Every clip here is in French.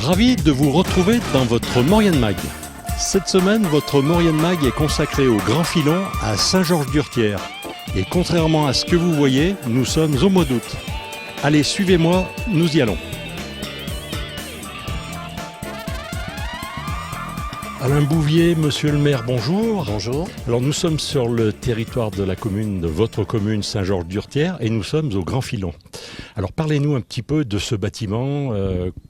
Ravi de vous retrouver dans votre Maurienne Mag. Cette semaine, votre Maurienne Mag est consacrée au Grand Filon à Saint-Georges-d'Urtière. Et contrairement à ce que vous voyez, nous sommes au mois d'août. Allez, suivez-moi, nous y allons. Alain Bouvier, monsieur le maire, bonjour. Bonjour. Alors nous sommes sur le territoire de la commune, de votre commune Saint-Georges-d'Urtière, et nous sommes au Grand Filon. Alors parlez-nous un petit peu de ce bâtiment,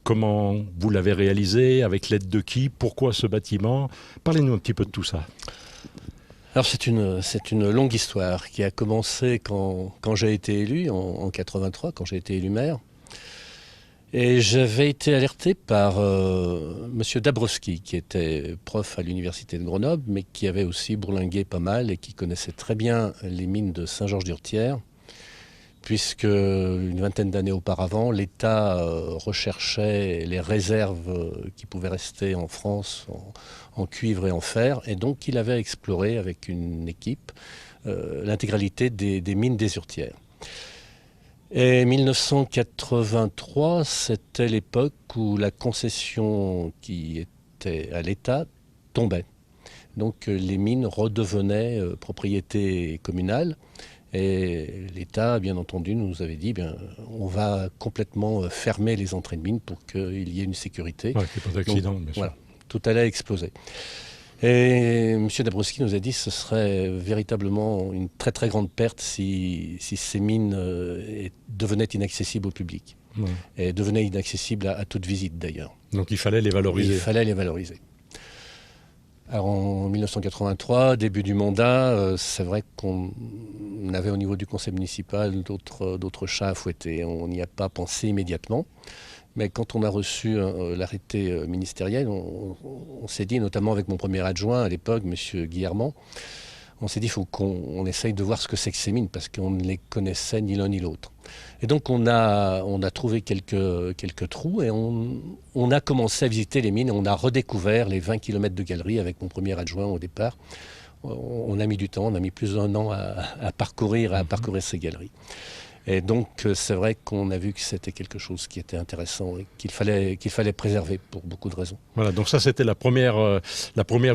comment vous l'avez réalisé, avec l'aide de qui, pourquoi ce bâtiment? Parlez-nous un petit peu de tout ça. Alors c'est une longue histoire qui a commencé quand j'ai été élu, en 83, quand j'ai été élu maire. Et j'avais été alerté par monsieur Dabrowski, qui était prof à l'université de Grenoble, mais qui avait aussi bourlingué pas mal et qui connaissait très bien les mines de Saint-Georges-d'Urtière, puisque une vingtaine d'années auparavant, l'État recherchait les réserves qui pouvaient rester en France en cuivre et en fer, et donc il avait exploré avec une équipe l'intégralité des mines des Urtières. Et 1983, c'était l'époque où la concession qui était à l'État tombait. Donc les mines redevenaient propriété communale. Et l'État, bien entendu, nous avait dit on va complètement fermer les entrées de mines pour qu'il y ait une sécurité. Ouais, qu'il n'y ait pas d'accident, bien sûr. Voilà, tout allait exploser. Et M. Dabrowski nous a dit que ce serait véritablement une très très grande perte si ces mines devenaient inaccessibles au public. Ouais. Et devenaient inaccessibles à toute visite d'ailleurs. Donc il fallait les valoriser. Il fallait les valoriser. Alors en 1983, début du mandat, c'est vrai qu'on avait au niveau du conseil municipal d'autres chats à fouetter. On n'y a pas pensé immédiatement. Mais quand on a reçu l'arrêté ministériel, on s'est dit, notamment avec mon premier adjoint à l'époque, M. Guillermand, on s'est dit qu'il faut qu'on essaye de voir ce que c'est que ces mines, parce qu'on ne les connaissait ni l'un ni l'autre. Et donc on a trouvé quelques trous et on a commencé à visiter les mines. On a redécouvert les 20 km de galeries avec mon premier adjoint au départ. On a mis du temps, on a mis plus d'un an à parcourir ces galeries. Et donc c'est vrai qu'on a vu que c'était quelque chose qui était intéressant et qu'il fallait préserver pour beaucoup de raisons. Voilà, donc ça c'était la première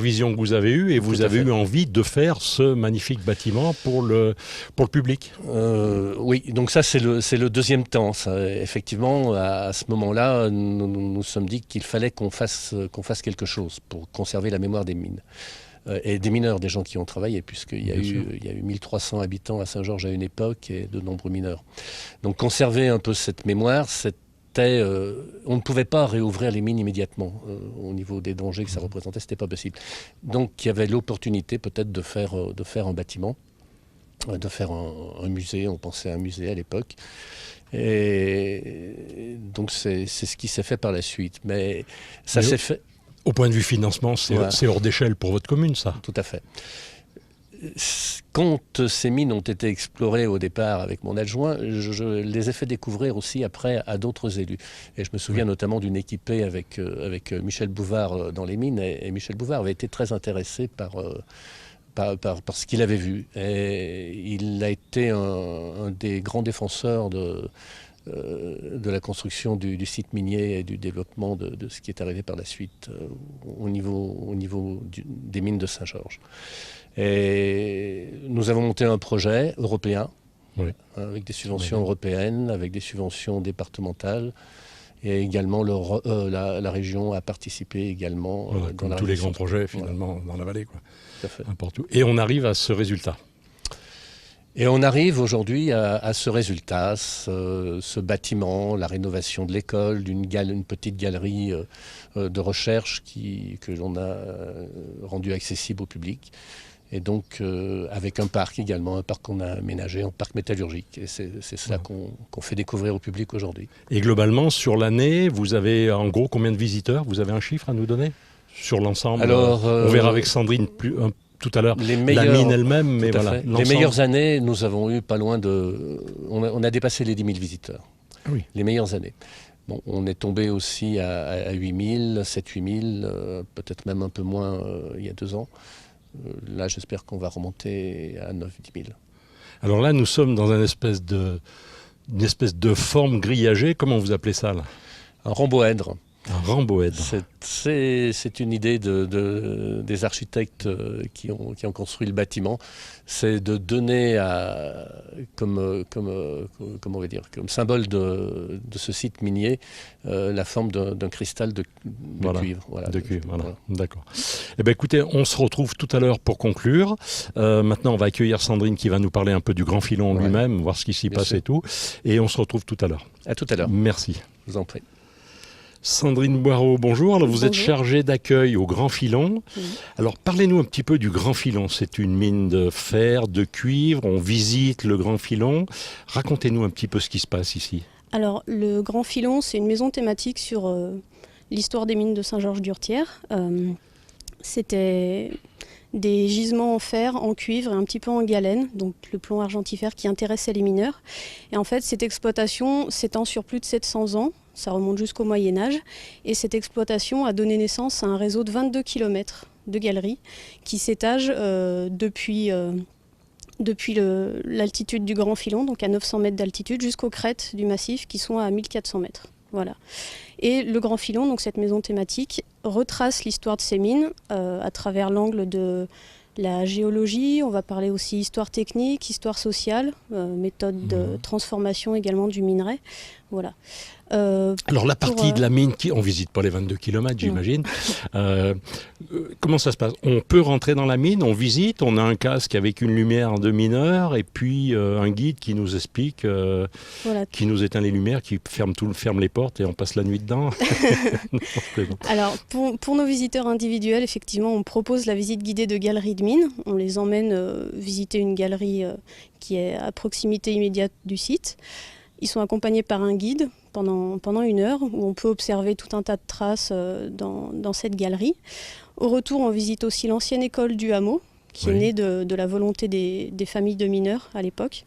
vision que vous avez eue, et vous avez eu envie de faire ce magnifique bâtiment pour le public. Oui, donc ça c'est le deuxième temps. Ça. Effectivement, à ce moment-là, nous sommes dit qu'il fallait qu'on fasse quelque chose pour conserver la mémoire des mines. Et des mineurs, des gens qui ont travaillé, puisqu'il y a eu 1300 habitants à Saint-Georges à une époque et de nombreux mineurs. Donc conserver un peu cette mémoire, on ne pouvait pas réouvrir les mines immédiatement. Au niveau des dangers que ça représentait, ce n'était pas possible. Donc il y avait l'opportunité peut-être de faire un bâtiment, de faire un musée. On pensait à un musée à l'époque. Et donc c'est ce qui s'est fait par la suite. Mais ça s'est fait... Au point de vue financement, c'est hors d'échelle pour votre commune, ça. Tout à fait. Quand ces mines ont été explorées au départ avec mon adjoint, je les ai fait découvrir aussi après à d'autres élus. Et je me souviens notamment d'une équipée avec Michel Bouvard dans les mines. Et Michel Bouvard avait été très intéressé par ce qu'il avait vu. Et il a été un des grands défenseurs de la construction du site minier et du développement de ce qui est arrivé par la suite au niveau des mines de Saint-Georges. Et nous avons monté un projet européen avec des subventions européennes, avec des subventions départementales, et également la région a participé également. Voilà, dans comme tous les grands projets finalement dans la vallée, quoi. Tout à fait. N'importe où. Et on arrive à ce résultat. Et on arrive aujourd'hui à ce résultat, ce bâtiment, la rénovation de l'école, une petite galerie de recherche que l'on a rendue accessible au public. Et donc avec un parc également, un parc qu'on a aménagé, un parc métallurgique. Et c'est cela qu'on fait découvrir au public aujourd'hui. Et globalement, sur l'année, vous avez en gros combien de visiteurs? Vous avez un chiffre à nous donner sur l'ensemble? Alors, on verra avec Sandrine tout à l'heure la mine elle-même, mais voilà. Les meilleures années, nous avons eu pas loin de... On a dépassé les 10 000 visiteurs. Ah oui. Les meilleures années. Bon, on est tombé aussi à 8 000, 7 000, 8 000, peut-être même un peu moins il y a 2 ans. Là, j'espère qu'on va remonter à 9 000, 10 000. Alors là, nous sommes dans une espèce de forme grillagée. Comment vous appelez ça, là? Un rhomboèdre. Un rhomboèdre. C'est une idée des architectes qui ont construit le bâtiment. C'est de donner comme symbole de ce site minier la forme d'un cristal de cuivre. Voilà. De cuivre, voilà. D'accord. Eh bien, écoutez, on se retrouve tout à l'heure pour conclure. Maintenant, on va accueillir Sandrine qui va nous parler un peu du grand filon lui-même, voir ce qui s'y passe sûr. et tout. Et on se retrouve tout à l'heure. À tout à l'heure. Merci. Je vous en prie. Sandrine Boireau, bonjour. Alors, vous êtes chargée d'accueil au Grand Filon. Oui. Alors, parlez-nous un petit peu du Grand Filon. C'est une mine de fer, de cuivre. On visite le Grand Filon. Racontez-nous un petit peu ce qui se passe ici. Alors, le Grand Filon, c'est une maison thématique sur l'histoire des mines de Saint-Georges-d'Urtière. C'était des gisements en fer, en cuivre et un petit peu en galène, donc le plomb argentifère qui intéressait les mineurs. Et en fait, cette exploitation s'étend sur plus de 700 ans, ça remonte jusqu'au Moyen-Âge, et cette exploitation a donné naissance à un réseau de 22 km de galeries qui s'étage depuis l'altitude du Grand Filon, donc à 900 mètres d'altitude, jusqu'aux crêtes du massif qui sont à 1400 mètres. Voilà. Et le Grand Filon, donc cette maison thématique, retrace l'histoire de ces mines à travers l'angle de la géologie. On va parler aussi histoire technique, histoire sociale, méthode de transformation également du minerai. Voilà. Alors la partie de la mine, on ne visite pas les 22 km j'imagine. Comment ça se passe? On peut rentrer dans la mine, on visite, on a un casque avec une lumière de mineur et puis un guide qui nous explique, qui nous éteint les lumières, qui ferme les portes et on passe la nuit dedans. Alors pour nos visiteurs individuels, effectivement, on propose la visite guidée de galeries de mines. On les emmène visiter une galerie qui est à proximité immédiate du site. Ils sont accompagnés par un guide pendant 1 heure où on peut observer tout un tas de traces dans cette galerie. Au retour, on visite aussi l'ancienne école du hameau qui est née de la volonté des familles de mineurs à l'époque.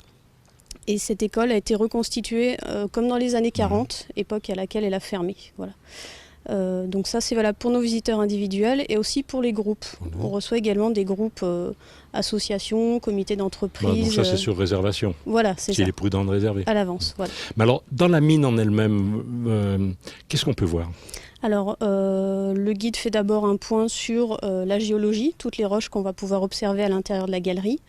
Et cette école a été reconstituée comme dans les années 40, époque à laquelle elle a fermé. Voilà. Donc ça c'est valable pour nos visiteurs individuels et aussi pour les groupes. On reçoit également des groupes associations, comités d'entreprise. Donc ça c'est sur réservation. Voilà, c'est ça. Il est prudent de réserver. À l'avance, voilà. Mais alors dans la mine en elle-même, qu'est-ce qu'on peut voir? Alors le guide fait d'abord un point sur la géologie, toutes les roches qu'on va pouvoir observer à l'intérieur de la galerie.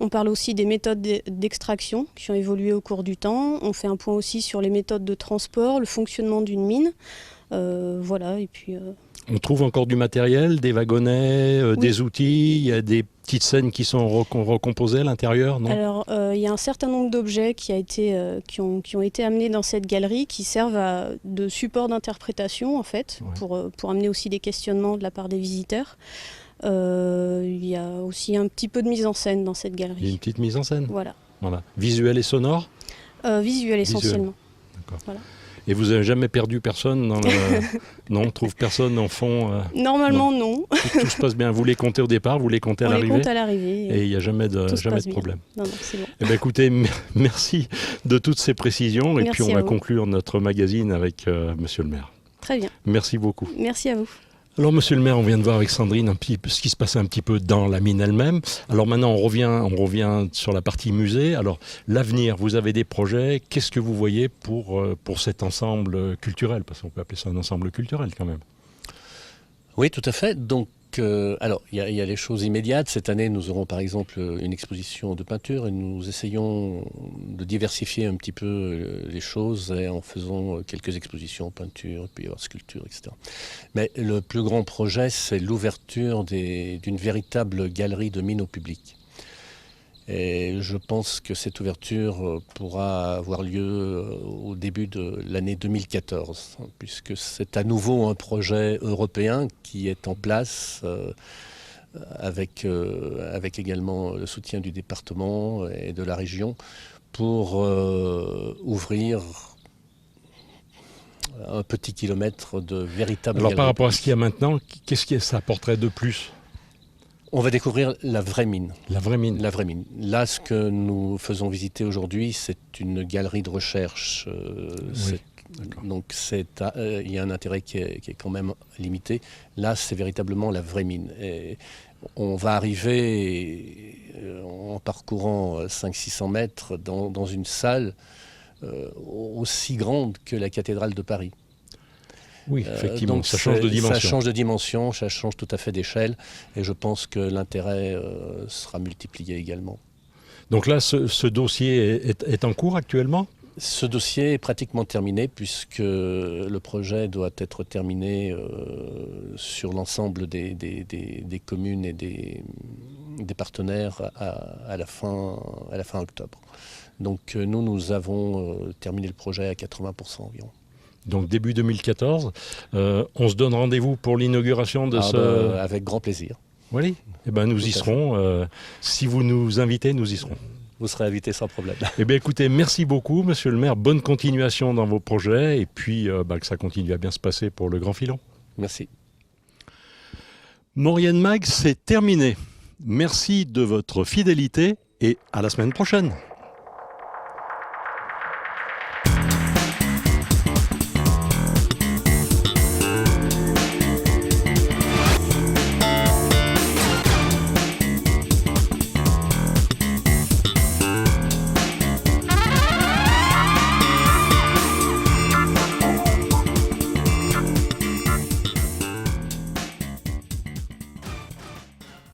On parle aussi des méthodes d'extraction qui ont évolué au cours du temps. On fait un point aussi sur les méthodes de transport, le fonctionnement d'une mine. Voilà, et puis... On trouve encore du matériel, des wagonnets, des outils, il y a des petites scènes qui sont recomposées à l'intérieur, non? Alors, il y a un certain nombre d'objets qui ont été amenés dans cette galerie qui servent de support d'interprétation, en fait, pour amener aussi des questionnements de la part des visiteurs. Il y a aussi un petit peu de mise en scène dans cette galerie. Il y a une petite mise en scène? Voilà. Visuel et sonore? Visuel essentiellement. D'accord. Voilà. Et vous n'avez jamais perdu personne dans le... Non, on trouve personne en fond Normalement, non. Tout se passe bien. Vous les comptez au départ, vous les comptez à l'arrivée? On les compte à l'arrivée. Et il n'y a jamais de problème. Non, c'est bon. Eh bien, écoutez, merci de toutes ces précisions. Et puis on va conclure notre magazine avec Monsieur le maire. Très bien. Merci beaucoup. Merci à vous. Alors, Monsieur le maire, on vient de voir avec Sandrine un petit peu ce qui se passait un petit peu dans la mine elle-même. Alors maintenant, on revient sur la partie musée. Alors, l'avenir, vous avez des projets. Qu'est-ce que vous voyez pour cet ensemble culturel? Parce qu'on peut appeler ça un ensemble culturel quand même. Oui, tout à fait. Donc, alors, il y a les choses immédiates. Cette année, nous aurons par exemple une exposition de peinture et nous essayons de diversifier un petit peu les choses en faisant quelques expositions peinture, puis sculpture, etc. Mais le plus grand projet, c'est l'ouverture d'une véritable galerie de mines au public. Et je pense que cette ouverture pourra avoir lieu au début de l'année 2014, puisque c'est à nouveau un projet européen qui est en place, avec également le soutien du département et de la région, pour ouvrir un petit kilomètre de véritable galerie. Alors par rapport à ce qu'il y a maintenant, qu'est-ce que ça apporterait de plus? On va découvrir la vraie mine. La vraie mine. La vraie mine. Là, ce que nous faisons visiter aujourd'hui, c'est une galerie de recherche. Donc, il y a un intérêt qui est quand même limité. Là, c'est véritablement la vraie mine. Et on va arriver, en parcourant 500-600 mètres, dans une salle aussi grande que la cathédrale de Paris. Oui, effectivement, Donc ça change de dimension. Ça change de dimension, ça change tout à fait d'échelle. Et je pense que l'intérêt sera multiplié également. Donc là, ce dossier est en cours actuellement ? Ce dossier est pratiquement terminé puisque le projet doit être terminé sur l'ensemble des communes et des partenaires à la fin octobre. Donc nous avons terminé le projet à 80% environ. Donc début 2014, on se donne rendez-vous pour l'inauguration de avec grand plaisir. Oui, eh ben, nous y serons. Si vous nous invitez, nous y serons. Vous serez invité sans problème. Eh bien écoutez, merci beaucoup Monsieur le maire, bonne continuation dans vos projets et puis que ça continue à bien se passer pour le Grand Filon. Merci. Maurienne Mag, c'est terminé. Merci de votre fidélité et à la semaine prochaine.